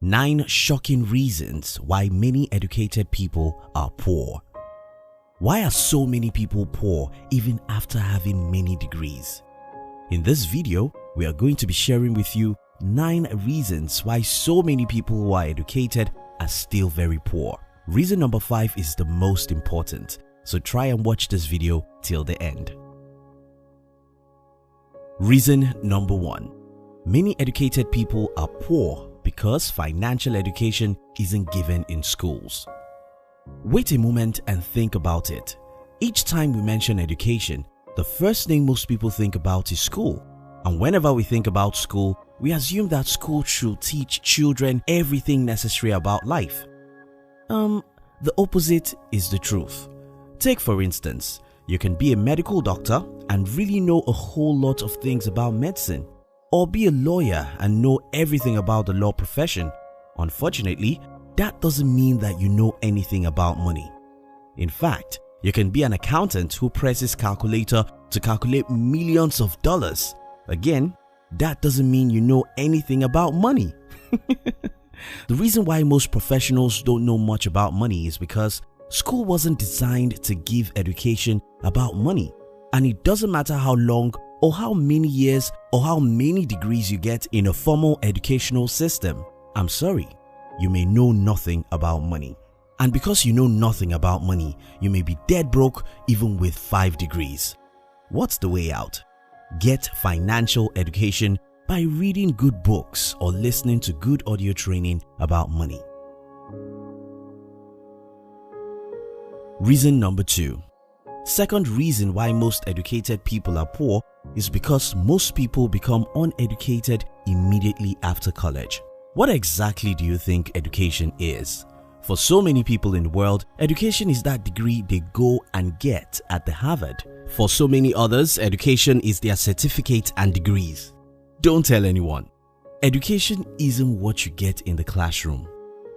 9 shocking reasons why many educated people are poor. Why are so many people poor even after having many degrees? In this video, we are going to be sharing with you 9 reasons why so many people who are educated are still very poor. Reason number 5 is the most important, so try and watch this video till the end. Reason number 1. Many educated people are poor because financial education isn't given in schools. Wait a moment and think about it. Each time we mention education, the first thing most people think about is school. And whenever we think about school, we assume that school should teach children everything necessary about life. The opposite is the truth. Take for instance, you can be a medical doctor and really know a whole lot of things about medicine, or be a lawyer and know everything about the law profession. Unfortunately, that doesn't mean that you know anything about money. In fact, you can be an accountant who presses calculator to calculate millions of dollars. Again, that doesn't mean you know anything about money. The reason why most professionals don't know much about money is because school wasn't designed to give education about money. And it doesn't matter how long or how many years or how many degrees you get in a formal educational system. I'm sorry, you may know nothing about money. And because you know nothing about money, you may be dead broke even with 5 degrees. What's the way out? Get financial education by reading good books or listening to good audio training about money. Reason number 2. Second reason why most educated people are poor is because most people become uneducated immediately after college. What exactly do you think education is? For so many people in the world, education is that degree they go and get at the Harvard. For so many others, education is their certificate and degrees. Don't tell anyone. Education isn't what you get in the classroom.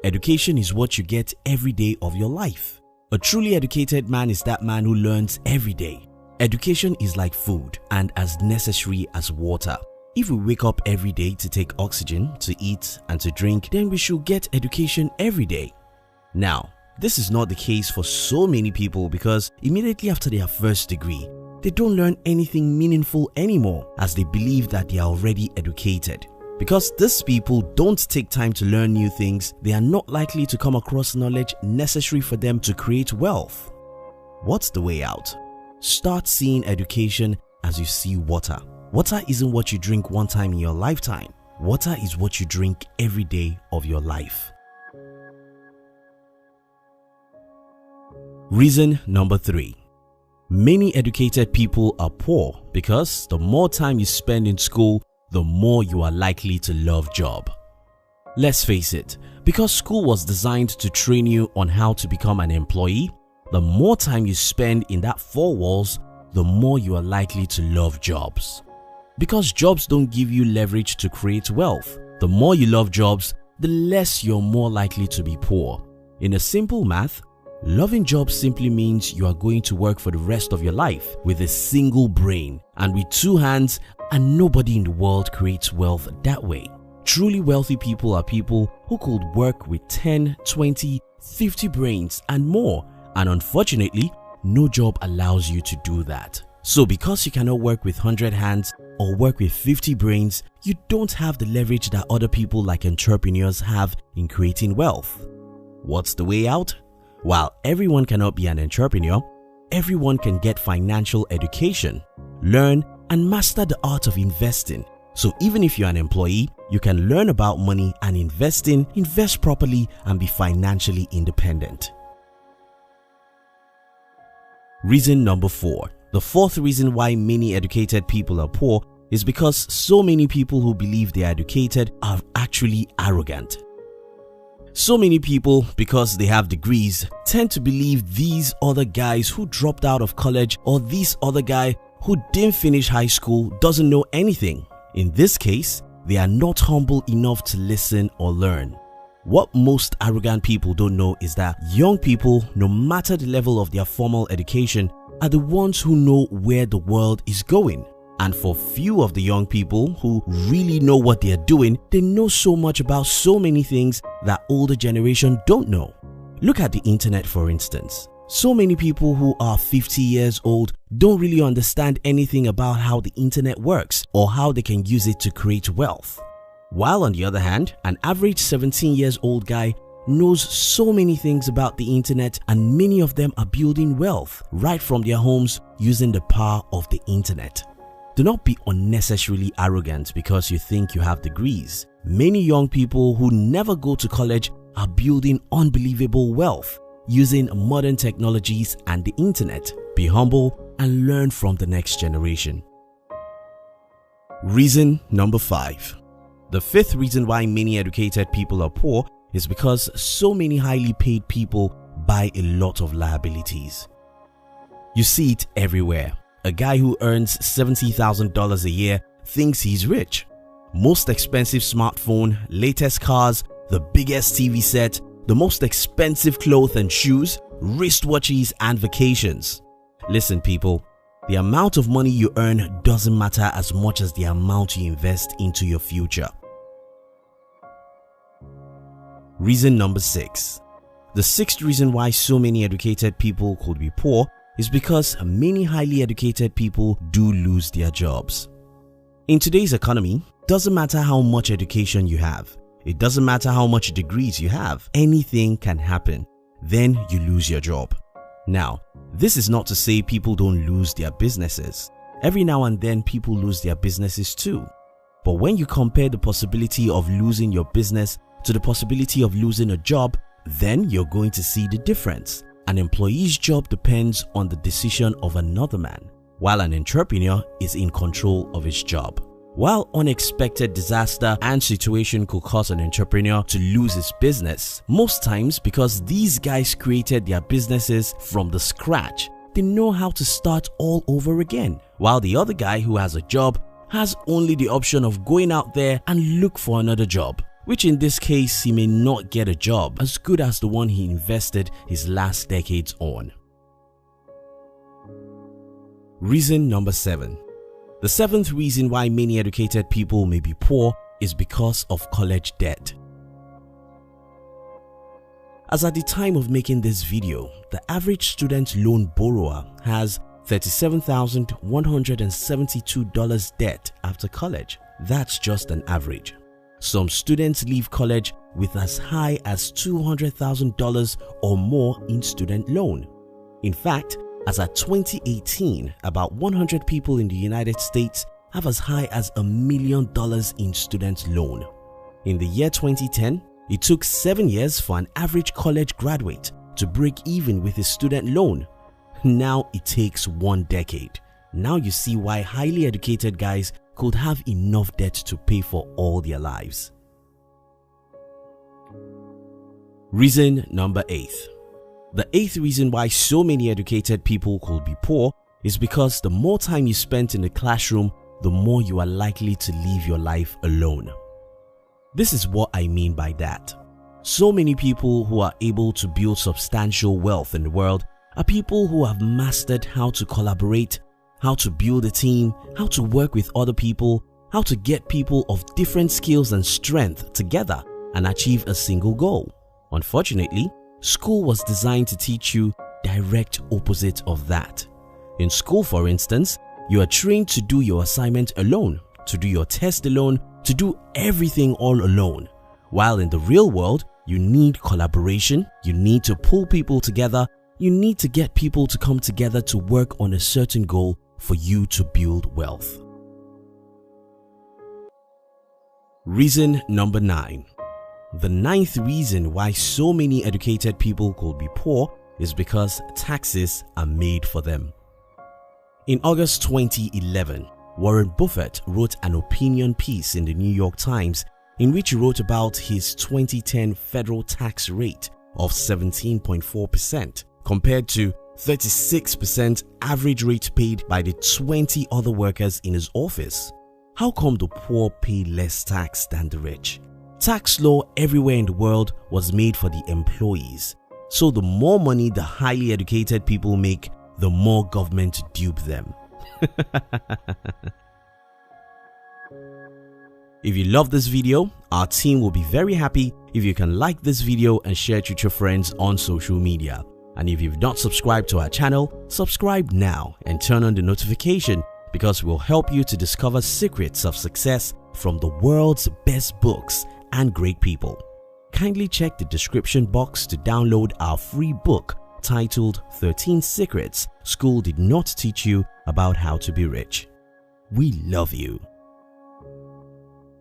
Education is what you get every day of your life. A truly educated man is that man who learns every day. Education is like food and as necessary as water. If we wake up every day to take oxygen, to eat and to drink, then we should get education every day. Now, this is not the case for so many people because immediately after their first degree, they don't learn anything meaningful anymore as they believe that they are already educated. Because these people don't take time to learn new things, they are not likely to come across knowledge necessary for them to create wealth. What's the way out? Start seeing education as you see water. Water isn't what you drink one time in your lifetime. Water is what you drink every day of your life. Reason number 3. Many educated people are poor because the more time you spend in school, the more you are likely to love job. Let's face it, because school was designed to train you on how to become an employee, the more time you spend in that 4 walls, the more you are likely to love jobs. Because jobs don't give you leverage to create wealth, the more you love jobs, the less you're more likely to be poor. In a simple math, loving jobs simply means you are going to work for the rest of your life with a single brain and with 2 hands, and nobody in the world creates wealth that way. Truly wealthy people are people who could work with 10, 20, 50 brains and more, and unfortunately, no job allows you to do that. So because you cannot work with 100 hands or work with 50 brains, you don't have the leverage that other people like entrepreneurs have in creating wealth. What's the way out? While everyone cannot be an entrepreneur, everyone can get financial education, learn and master the art of investing. So even if you're an employee, you can learn about money and invest properly and be financially independent. Reason number 4. The 4th reason why many educated people are poor is because so many people who believe they are educated are actually arrogant. So many people, because they have degrees, tend to believe these other guys who dropped out of college or this other guy who didn't finish high school doesn't know anything. In this case, they are not humble enough to listen or learn. What most arrogant people don't know is that young people, no matter the level of their formal education, are the ones who know where the world is going. And for few of the young people who really know what they are doing, they know so much about so many things that older generation don't know. Look at the internet, for instance. So many people who are 50 years old don't really understand anything about how the internet works or how they can use it to create wealth. While on the other hand, an average 17 years old guy knows so many things about the internet, and many of them are building wealth right from their homes using the power of the internet. Do not be unnecessarily arrogant because you think you have degrees. Many young people who never go to college are building unbelievable wealth using modern technologies and the internet. Be humble and learn from the next generation. Reason number 5. The fifth reason why many educated people are poor is because so many highly paid people buy a lot of liabilities. You see it everywhere. A guy who earns $70,000 a year thinks he's rich. Most expensive smartphone, latest cars, the biggest TV set, the most expensive clothes and shoes, wristwatches and vacations. Listen people, the amount of money you earn doesn't matter as much as the amount you invest into your future. Reason number 6. The sixth reason why so many educated people could be poor is because many highly educated people do lose their jobs. In today's economy, doesn't matter how much education you have, it doesn't matter how much degrees you have, anything can happen. Then you lose your job. Now, this is not to say people don't lose their businesses. Every now and then people lose their businesses too. But when you compare the possibility of losing your business to the possibility of losing a job, then you're going to see the difference. An employee's job depends on the decision of another man, while an entrepreneur is in control of his job. While unexpected disaster and situation could cause an entrepreneur to lose his business, most times because these guys created their businesses from the scratch, they know how to start all over again, while the other guy who has a job has only the option of going out there and look for another job, which in this case he may not get a job as good as the one he invested his last decades on. Reason number 7. The seventh reason why many educated people may be poor is because of college debt. As at the time of making this video, the average student loan borrower has $37,172 debt after college. That's just an average. Some students leave college with as high as $200,000 or more in student loan. In fact, as at 2018, about 100 people in the United States have as high as $1 million in student loan. In the year 2010, it took 7 years for an average college graduate to break even with his student loan. Now it takes 1 decade. Now you see why highly educated guys could have enough debt to pay for all their lives. Reason number 8. The eighth reason why so many educated people could be poor is because the more time you spend in the classroom, the more you are likely to live your life alone. This is what I mean by that. So many people who are able to build substantial wealth in the world are people who have mastered how to collaborate, how to build a team, how to work with other people, how to get people of different skills and strength together and achieve a single goal. Unfortunately, school was designed to teach you direct opposite of that. In school, for instance, you are trained to do your assignment alone, to do your test alone, to do everything all alone. While in the real world, you need collaboration, you need to pull people together, you need to get people to come together to work on a certain goal for you to build wealth. Reason number 9. The ninth reason why so many educated people could be poor is because taxes are made for them. In August 2011, Warren Buffett wrote an opinion piece in the New York Times in which he wrote about his 2010 federal tax rate of 17.4% compared to 36% average rate paid by the 20 other workers in his office. How come the poor pay less tax than the rich? Tax law everywhere in the world was made for the employees. So the more money the highly educated people make, the more government dupe them. If you love this video, our team will be very happy if you can like this video and share it with your friends on social media. And if you've not subscribed to our channel, subscribe now and turn on the notification, because we'll help you to discover secrets of success from the world's best books and great people. Kindly check the description box to download our free book titled 13 Secrets School Did Not Teach You About How to Be Rich. We love you.